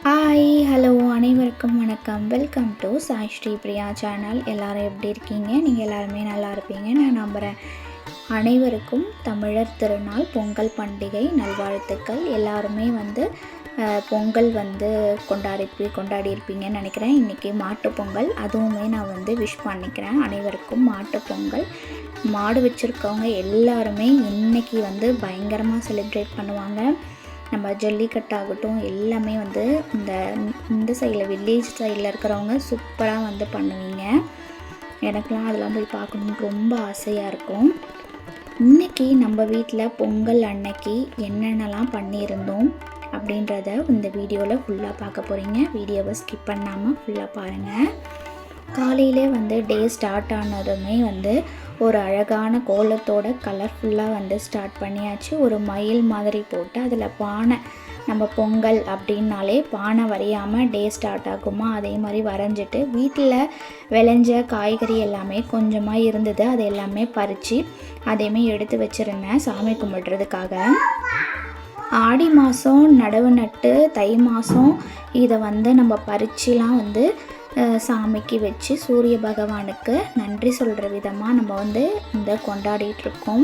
Hi hello அனைவருக்கும் வணக்கம். Welcome to Sai Sri Priya channel. எல்லோரும் எப்படி இருக்கீங்க? நீங்கள் எல்லாருமே நல்லா இருப்பீங்க நான் நம்புகிறேன். அனைவருக்கும் தமிழர் திருநாள் பொங்கல் பண்டிகை நல்வாழ்த்துக்கள். எல்லாருமே பொங்கல் கொண்டாடி இருப்பீங்கன்னு நினைக்கிறேன். இன்றைக்கி மாட்டு பொங்கல், அதுவுமே நான் விஷ் பண்ணிக்கிறேன். அனைவருக்கும் மாட்டு பொங்கல். மாடு வச்சுருக்கவங்க எல்லாருமே இன்றைக்கி பயங்கரமாக செலிப்ரேட் பண்ணுவாங்க. நம்ம ஜல்லிக்கட்டாகட்டும் எல்லாமே இந்த சைடில் வில்லேஜ் சைடில் இருக்கிறவங்க சூப்பராக பண்ணுவீங்க. எனக்கெலாம் அதெல்லாம் போய் பார்க்கணுன்னு ரொம்ப ஆசையாக இருக்கும். இன்றைக்கி நம்ம வீட்டில் பொங்கல் அன்னைக்கு என்னென்னலாம் பண்ணியிருந்தோம் அப்படின்றத இந்த வீடியோவில் ஃபுல்லாக பார்க்க போகிறீங்க. வீடியோவை ஸ்கிப் பண்ணாமல் ஃபுல்லாக பாருங்கள். காலையிலே டே ஸ்டார்ட் ஆனதுமே ஒரு அழகான கோலத்தோட கலர்ஃபுல்லாக ஸ்டார்ட் பண்ணியாச்சு. ஒரு மயில் மாதிரி போட்டு அதில் பானை, நம்ம பொங்கல் அப்படின்னாலே பானை வரையாமல் டே ஸ்டார்ட் ஆகுமா, அதே மாதிரி வரைஞ்சிட்டு வீட்டில் விளைஞ்ச காய்கறி எல்லாமே கொஞ்சமாக இருந்தது, அது எல்லாமே பறித்து அதையுமே எடுத்து வச்சுருந்தேன் சாமி கும்பிட்றதுக்காக. ஆடி மாதம் நடவு நட்டு தை மாதம் இதை நம்ம பறிச்சுலாம் சாமிக்கு வச்சு சூரிய பகவானுக்கு நன்றி சொல்கிற விதமாக நம்ம கொண்டாடிட்டுருக்கோம்.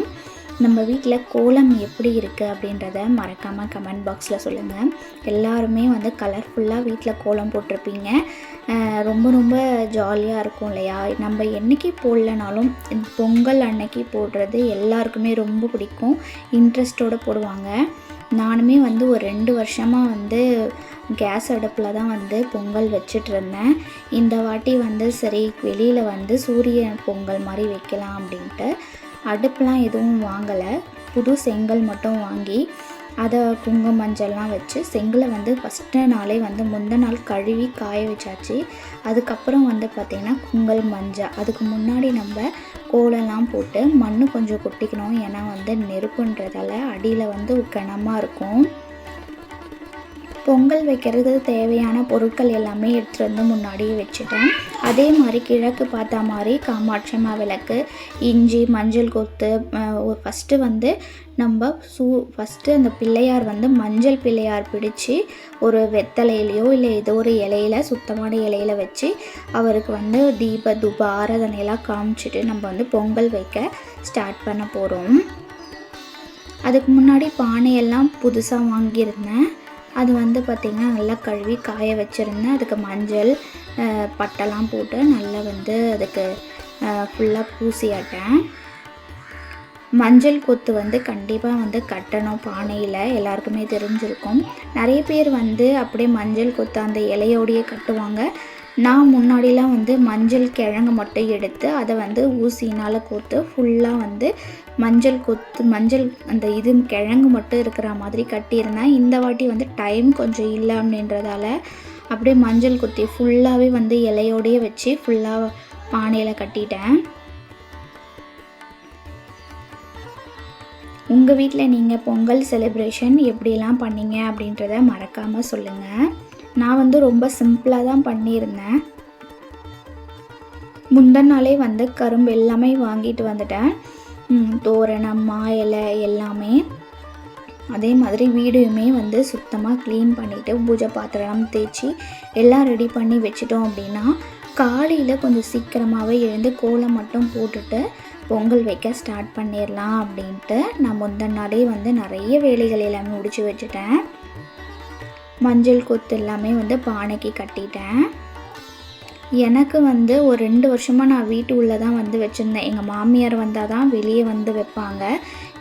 நம்ம வீட்டில் கோலம் எப்படி இருக்குது அப்படின்றத மறக்காமல் கமெண்ட் பாக்ஸில் சொல்லுங்கள். எல்லாருமே கலர்ஃபுல்லாக வீட்டில் கோலம் போட்டிருப்பீங்க. ரொம்ப ரொம்ப ஜாலியாக இருக்கும் இல்லையா? நம்ம என்றைக்கு போடலனாலும் பொங்கல் அன்னைக்கு போடுறது எல்லாருக்குமே ரொம்ப பிடிக்கும், இன்ட்ரெஸ்ட்டோடு போடுவாங்க. நானுமே ஒரு 2 வருஷமாக கேஸ் அடுப்பில் தான் பொங்கல் வச்சிட்ருந்தேன். இந்த வாட்டி சரி வெளியில் சூரிய பொங்கல் மாதிரி வைக்கலாம் அப்படின்ட்டு அடுப்புலாம் எதுவும் வாங்கலை. புது செங்கல் மட்டும் வாங்கி அதை குங்கும மஞ்சள்லாம் வச்சு செங்கலை ஃபஸ்ட்டு நாளே முந்தின நாள் கழுவி காய வச்சாச்சு. அதுக்கப்புறம் பார்த்திங்கன்னா குங்கல் மஞ்சள், அதுக்கு முன்னாடி நம்ம கோலெல்லாம் போட்டு மண் கொஞ்சம் கொட்டிக்கணும். ஏன்னா நெருப்புன்றதால அடியில் கனமாக இருக்கும். பொங்கல் வைக்கிறது தேவையான பொருட்கள் எல்லாமே எடுத்துகிட்டு முன்னாடியே வச்சுட்டேன். அதே மாதிரி கிழக்கு பார்த்தா மாதிரி காமாட்சி அம்மா விளக்கு, இஞ்சி, மஞ்சள் கொத்து. ஃபஸ்ட்டு நம்ம ஃபஸ்ட்டு அந்த பிள்ளையார் மஞ்சள் பிள்ளையார் பிடிச்சி ஒரு வெத்தலையிலையோ இல்லை ஏதோ ஒரு இலையில, சுத்தமான இலையில வச்சு அவருக்கு தீப தூப ஆராதனையெல்லாம் காமிச்சிட்டு நம்ம பொங்கல் வைக்க ஸ்டார்ட் பண்ண போகிறோம். அதுக்கு முன்னாடி பானையெல்லாம் புதுசாக வாங்கியிருந்தேன். அது பார்த்திங்கன்னா நல்லா கழுவி காய வச்சுருந்தேன். அதுக்கு மஞ்சள் பட்டெல்லாம் போட்டு நல்லா அதுக்கு ஃபுல்லாக பூசியாட்டேன். மஞ்சள் கொத்து கண்டிப்பாக கட்டணும் பானையில், எல்லாருக்குமே தெரிஞ்சிருக்கும். நிறைய பேர் அப்படியே மஞ்சள் கொத்து அந்த இலையோடையே கட்டுவாங்க. நான் முன்னாடிலாம் மஞ்சள் கிழங்கு மட்டும் எடுத்து அதை ஊசினால் கோத்து ஃபுல்லாக மஞ்சள் அந்த கிழங்கு மட்டும் இருக்கிற மாதிரி கட்டியிருந்தேன். இந்த வாட்டி டைம் கொஞ்சம் இல்லை அப்படின்றதால அப்படியே மஞ்சள் கொத்தி ஃபுல்லாகவே இலையோடையே வச்சு ஃபுல்லாக பானையில் கட்டிட்டேன். உங்கள் வீட்டில் நீங்கள் பொங்கல் செலிப்ரேஷன் எப்படிலாம் பண்ணீங்க அப்படின்றத மறக்காமல் சொல்லுங்கள். நான் ரொம்ப சிம்பிளாக தான் பண்ணியிருந்தேன். முந்தின நாளே கரும்பு எல்லாமே வாங்கிட்டு வந்துட்டேன். தோரணம், மா இலை எல்லாமே. அதே மாதிரி வீடையுமே சுத்தமாக க்ளீன் பண்ணிவிட்டு பூஜை பாத்திரம் தேய்ச்சி எல்லாம் ரெடி பண்ணி வச்சிட்டோம் அப்படின்னா காலையில் கொஞ்சம் சீக்கிரமாகவே எழுந்து கோலம் மட்டும் போட்டுட்டு பொங்கல் வைக்க ஸ்டார்ட் பண்ணிடலாம் அப்படின்ட்டு நான் முந்தின நாளே நிறைய வேலைகள் எல்லாமே முடிச்சு வச்சுட்டேன். மஞ்சள் கொத்து எல்லாமே பானைக்கு கட்டிட்டேன். எனக்கு ஒரு 2 வருஷமாக நான் வீட்டு உள்ளே தான் வச்சுருந்தேன். எங்கள் மாமியார் வந்தால் தான் வெளியே வைப்பாங்க.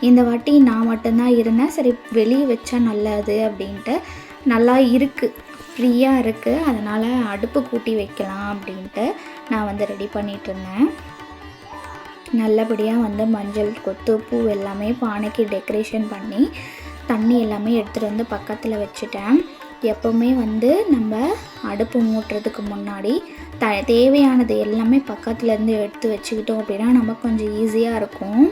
இந்த வாட்டி நான் மட்டும்தான் இருந்தேன். சரி வெளியே வச்சா நல்லது அப்படின்ட்டு நல்லா இருக்குது, ஃப்ரீயாக இருக்குது, அதனால் அடுப்பு கூட்டி வைக்கலாம் அப்படின்ட்டு நான் ரெடி பண்ணிகிட்ருந்தேன். நல்லபடியாக மஞ்சள் கொத்து பூ எல்லாமே பானைக்கு டெக்கரேஷன் பண்ணி தண்ணி எல்லாமே எடுத்துகிட்டு பக்கத்தில் வச்சுட்டேன். எப்போவுமே நம்ம அடுப்பு மூட்டுறதுக்கு முன்னாடி தேவையானது எல்லாமே பக்கத்துலேருந்து எடுத்து வச்சுக்கிட்டோம் அப்படின்னா நமக்கு கொஞ்சம் ஈஸியாக இருக்கும்.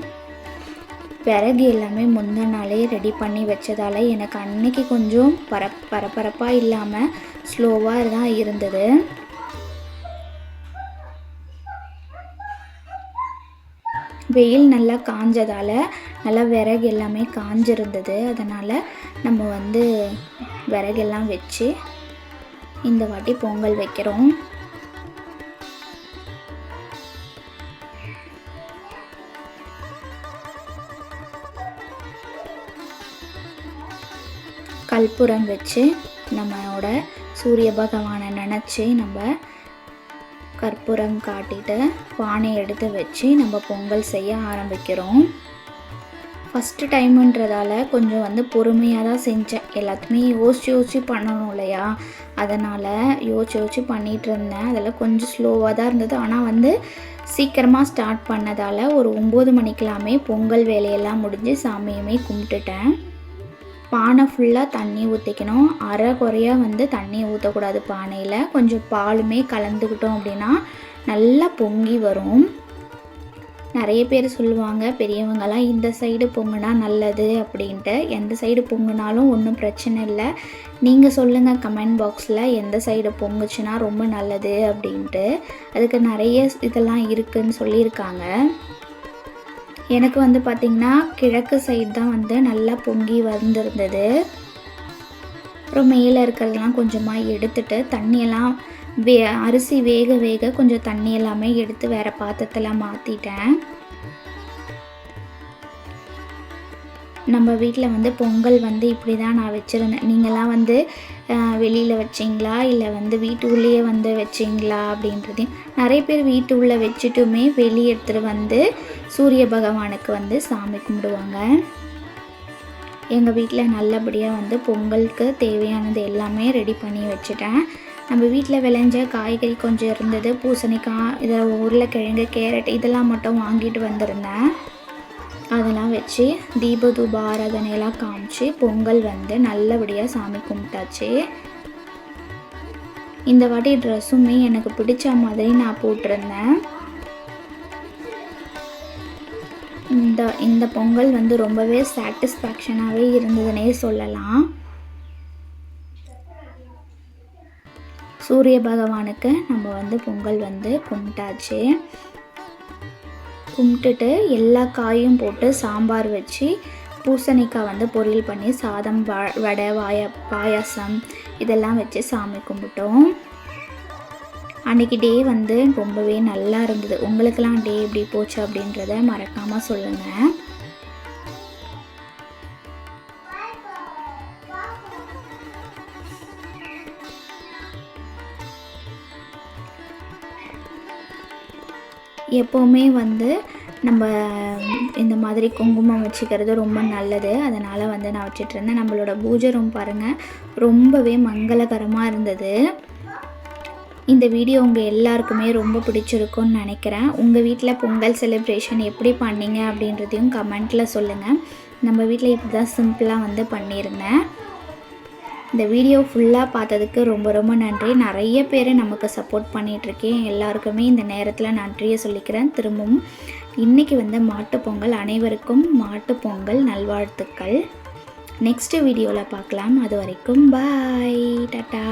விறகு எல்லாமே முந்தின நாளே ரெடி பண்ணி வச்சதால் எனக்கு அன்னைக்கு கொஞ்சம் பரபரப்பாக இல்லாமல் ஸ்லோவாக தான் இருந்தது. வெயில் நல்லா காஞ்சதால் நல்லா விறகு எல்லாமே காஞ்சிருந்தது. அதனால் நம்ம விறகெல்லாம் வச்சு இந்த வாட்டி பொங்கல் வைக்கிறோம். கற்பூரம் வச்சு நம்மளோட சூரிய பகவானை நினச்சி நம்ம கற்பூரம் காட்டிட்டு பானை எடுத்து வச்சு நம்ம பொங்கல் செய்ய ஆரம்பிக்கிறோம். ஃபஸ்ட்டு டைமுன்றதால கொஞ்சம் பொறுமையாக தான் செஞ்சேன். எல்லாத்துக்குமே யோசிச்சு பண்ணணும் இல்லையா, அதனால் யோசிச்சு பண்ணிகிட்டு இருந்தேன். அதில் கொஞ்சம் ஸ்லோவாக தான் இருந்தது. ஆனால் சீக்கிரமாக ஸ்டார்ட் பண்ணதால் ஒரு 9 மணிக்கெல்லாமே பொங்கல் வேலையெல்லாம் முடிஞ்சு சாமியுமே கும்பிட்டுட்டேன். பானை ஃபுல்லாக தண்ணி ஊற்றிக்கணும். அரை குறையாக தண்ணி ஊற்றக்கூடாது. பானையில் கொஞ்சம் பாலுமே கலந்துக்கிட்டோம் அப்படின்னா நல்லா பொங்கி வரும். நிறைய பேர் சொல்லுவாங்க பெரியவங்களாம், இந்த சைடு பொங்குனா நல்லது அப்படின்ட்டு. எந்த சைடு பொங்குனாலும் ஒன்றும் பிரச்சனை இல்லை. நீங்கள் சொல்லுங்கள் கமெண்ட் பாக்ஸில் எந்த சைடு பொங்குச்சுன்னா ரொம்ப நல்லது அப்படின்ட்டு. அதுக்கு நிறைய இதெல்லாம் இருக்குதுன்னு சொல்லியிருக்காங்க. எனக்கு பார்த்திங்கன்னா கிழக்கு சைடு தான் நல்லா பொங்கி வந்திருந்தது. அப்புறம் மேலே இருக்கிறதெல்லாம் கொஞ்சமாக எடுத்துட்டு தண்ணியெல்லாம் அரிசி வேக கொஞ்சம் தண்ணி எல்லாமே எடுத்து வேறு பாத்திரத்தில் மாற்றிட்டேன். நம்ம வீட்டில் பொங்கல் இப்படி தான் நான் வச்சுருந்தேன். நீங்களாம் வெளியில் வச்சிங்களா இல்லை வீட்டுக்குள்ளேயே வச்சிங்களா அப்படின்றதையும். நிறைய பேர் வீட்டு உள்ளே வச்சுட்டுமே வெளியே எடுத்துகிட்டு சூரிய பகவானுக்கு சாமி கும்பிடுவாங்க. எங்கள் வீட்டில் நல்லபடியாக பொங்கலுக்கு தேவையானது எல்லாமே ரெடி பண்ணி வச்சுட்டேன். நம்ம வீட்டில் விளைஞ்ச காய்கறி கொஞ்சம் இருந்தது. பூசணிக்காய், இதில் உருளைக்கிழங்கு, கேரட் இதெல்லாம் மட்டும் வாங்கிட்டு வந்திருந்தேன். அதெல்லாம் வச்சு தீப தூப ஆராதனையெல்லாம் காமிச்சு பொங்கல் நல்லபடியாக சாமி கும்பிட்டாச்சு. இந்த வாட்டி ட்ரெஸ்ஸுமே எனக்கு பிடிச்ச மாதிரி நான் போட்டிருந்தேன். இந்த பொங்கல் ரொம்பவே சாட்டிஸ்ஃபேக்ஷனாகவே இருந்ததுன்னே சொல்லலாம். சூரிய பகவானுக்கு நம்ம பொங்கல் கும்பிட்டாச்சு. கும்பிட்டுட்டு எல்லா காயும் போட்டு சாம்பார் வச்சு பூசணிக்காய் பொரியல் பண்ணி சாதம், வடை, பாயாசம் இதெல்லாம் வச்சு சாமி கும்பிட்டோம். அன்றைக்கி டே ரொம்பவே நல்லா இருந்தது. உங்களுக்கெல்லாம் டே எப்படி போச்சு அப்படின்றத மறக்காமல் சொல்லுங்கள். எப்போவுமே நம்ம இந்த மாதிரி குங்குமம் வச்சுக்கிறது ரொம்ப நல்லது. அதனால் நான் வச்சிட்ருந்தேன். நம்மளோட பூஜை ரூம் பாருங்கள், ரொம்பவே மங்களகரமாக இருந்தது. இந்த வீடியோ உங்கள் எல்லாருக்குமே ரொம்ப பிடிச்சிருக்குன்னு நினைக்கிறேன். உங்கள் வீட்டில் பொங்கல் செலிப்ரேஷன் எப்படி பண்ணீங்க அப்படின்றதையும் கமெண்ட்டில் சொல்லுங்கள். நம்ம வீட்டில் இப்படி தான் சிம்பிளாக பண்ணியிருந்தேன். இந்த வீடியோ ஃபுல்லாக பார்த்ததுக்கு ரொம்ப ரொம்ப நன்றி. நிறைய பேர் நமக்கு சப்போர்ட் பண்ணிகிட்ருக்கேன். எல்லாருக்குமே இந்த நேரத்தில் நன்றியை சொல்லிக்கிறேன். திரும்பவும் இன்றைக்கி மாட்டுப்பொங்கல், அனைவருக்கும் மாட்டுப்பொங்கல் நல்வாழ்த்துக்கள். நெக்ஸ்ட்டு வீடியோவில் பார்க்கலாம். அது வரைக்கும் பாய், டாட்டா.